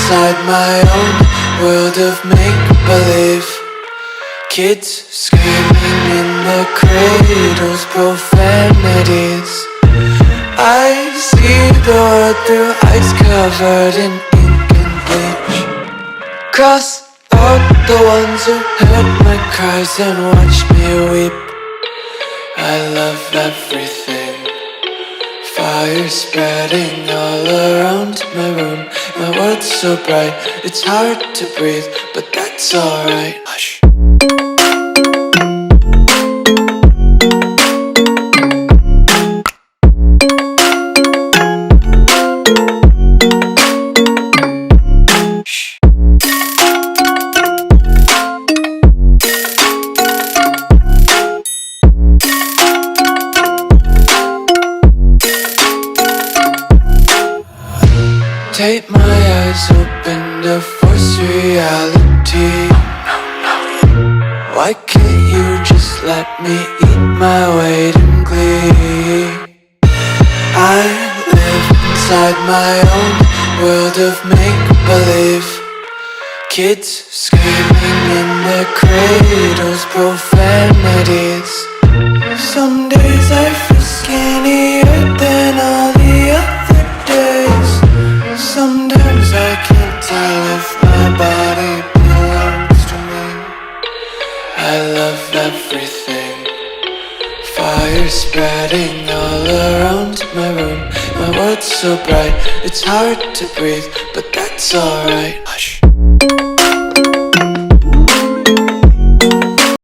inside my own world of make-believe. Kids screaming in the cradles, profanities. I see the world through eyes covered in ink and bleach. Cross out the ones who heard my cries and watched me weep. I love everything. Fire spreading all around my room. My world's so bright, it's hard to breathe, but that's alright. Hush. Tape my eyes open to force reality. Why can't you just let me eat my weight in glee? I live inside my own world of make-believe. Kids screaming in their cradles, profanities. Some days I feel skinnier than all the other days. Sometimes I can't tell if my body belongs to me. I love everything. Fire spreading all around my room. My world's so bright, it's hard to breathe, but that's alright.